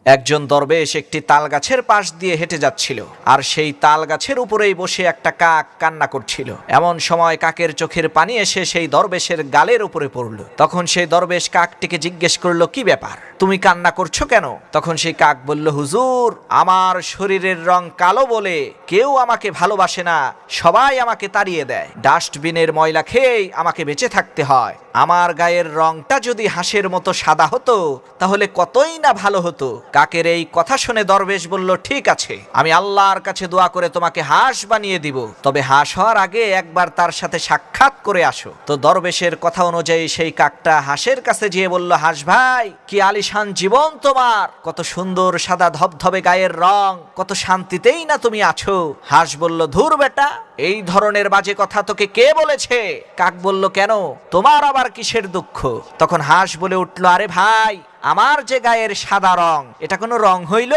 একজন দরবেশ একটি তাল গাছের পাশ দিয়ে হেঁটে যাচ্ছিল, আর সেই তাল গাছের উপরেই বসে একটা কাক কান্না করছিল। এমন সময় কাকের চোখের পানি এসে সেই দরবেশের গালের উপরে পড়ল। তখন সেই দরবেশ কাকটিকে জিজ্ঞেস করলো, কি ব্যাপার, তুমি কান্না করছো কেন? তখন সেই কাক বলল, হুজুর, আমার শরীরের রং কালো বলে কেউ আমাকে ভালোবাসে না, সবাই আমাকে তাড়িয়ে দেয়। ডাস্টবিনের ময়লা খেয়েই আমাকে বেঁচে থাকতে হয়। আমার গায়ের রংটা যদি হাঁসের মতো সাদা হতো তাহলে কতই না ভালো হতো। কাকের এই কথা শুনে দরবেশ বলল, ঠিক আছে, আমি আল্লাহর কাছে দোয়া করে তোমাকে হাঁস বানিয়ে দিব, তবে হাঁস হওয়ার আগে একবার তার সাথে সাক্ষাৎ করে আসো। তো দরবেশের কথা অনুযায়ী সেই কাকটা হাঁসের কাছে গিয়ে বলল, হাঁস ভাই, কি আলিশান জীবন তোমার, কত সুন্দর সাদা ধবধবে গায়ের রং, কত শান্তিতেই না তুমি আছো। হাঁস বলল, ধুর বেটা, এই ধরনের বাজে কথা তোকে কে বলেছে? কাক বলল, কেন, তোমার আবার কিসের দুঃখ? তখন হাঁস বলে উঠল, আরে ভাই, আমার যে গায়ের সাদা রং, এটা কোনো রং হইল?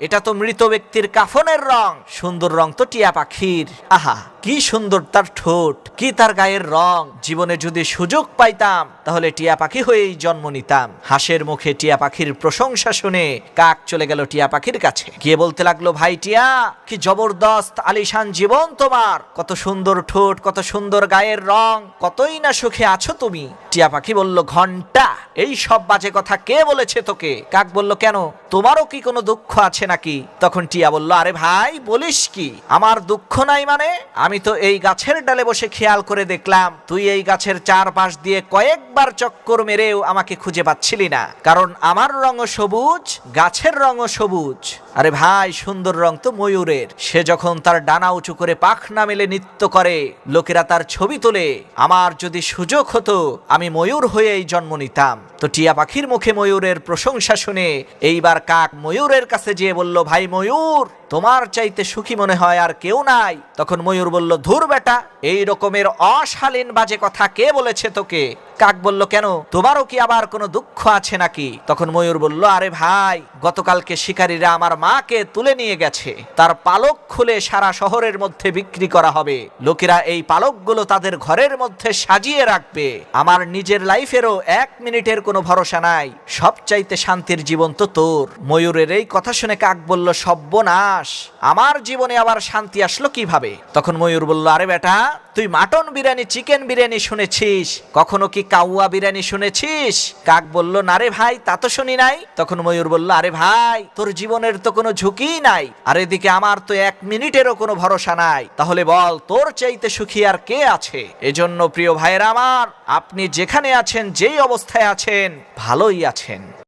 এটা তো মৃত ব্যক্তির কাফনের রং। সুন্দর রং তো টিয়া পাখির। আহা, কি সুন্দর তার ঠোঁট, কি তার গায়ের রং। জীবনে যদি সুযোগ পাইতাম তাহলে টিয়া পাখি হয়েই জন্ম নিতাম। হাঁসের মুখে টিয়া পাখির প্রশংসা শুনে কাক চলে গেল টিয়া পাখির কাছে, গিয়ে বলতে লাগলো, ভাই টিয়া, কি জবরদস্ত আলিশান জীবন তোমার, কত সুন্দর ঠোঁট, কত সুন্দর গায়ের রং, কতই না সুখে আছো তুমি। টিয়া পাখি বলল, ঘন্টা, এই সব বাজে কথা কে বলেছে তোকে? কাক বলল, কেন, তোমারও কি কোনো দুঃখ আছে নাকি? তখন টিয়া বলল, আরে ভাই, বলিস কি, আমার দুঃখ নাই মানে? আমি তো এই গাছের ডালে বসে খেয়াল করে দেখলাম তুই এই গাছের চারপাশ দিয়ে কয়েকবার চক্কর মেরেও আমাকে খুঁজে পাচ্ছিলি না, কারণ আমার রঙও সবুজ, গাছের রঙও সবুজ। আরে ভাই, সুন্দর রং তো ময়ূরের, সে যখন তার ডানা উঁচু করে পাখনা মেলে নৃত্য করে, লোকেরা তার ছবি তোলে। আমার যদি সুযোগ হতো আমি ময়ূর হয়েই জন্ম নিতাম। তো টিয়া পাখির মুখে ময়ূরের প্রশংসা শুনে এইবার কাক ময়ূরের কাছে যেয়ে বলল, ভাই ময়ূর, তোমার চাইতে সুখী মনে হয় আর কেউ নাই। তখন ময়ূর বলল, ধুর বেটা, এই রকমের অশালীন বাজে কথা কে বলেছে তোকে? কাক বলল, কেন, তোমারও কি আবার কোনো দুঃখ আছে নাকি? তখন ময়ূর বলল, আরে ভাই, গতকালকে শিকারীরা আমার মাকে তুলে নিয়ে গেছে, তার পালক খুলে সারা শহরের মধ্যে বিক্রি করা হবে। লোকেরা এই পালকগুলো তাদের ঘরের মধ্যে সাজিয়ে রাখবে। আমার নিজের লাইফেরও 1 মিনিটের কোনো ভরসা নাই, সবচাইতে শান্তির জীবন তো তোর। ময়ূরের এই কথা শুনে কাক বলল, সর্বনাশ, আমার জীবনে আবার শান্তি আসলো কিভাবে? তখন ময়ূর বলল, আরে বেটা, তুই মাটন বিরিয়ানি, চিকেন বিরিয়ানি শুনেছিস, কখনো কি কাউয়া বিরিয়ানি শুনেছিস? কাক বলল, না রে ভাই, তা তো শুনি নাই। তখন ময়ূর বলল, আরে ভাই, তোর জীবনের তো কোনো ঝুঁকিই নাই, আর এদিকে আমার তো 1 মিনিটেরও কোনো ভরসা নাই, তাহলে বল, তোর চাইতে সুখী আর কে আছে? এজন্য প্রিয় ভাইয়েরা আমার, আপনি যেখানে আছেন, যেই অবস্থায় আছেন, ভালোই আছেন।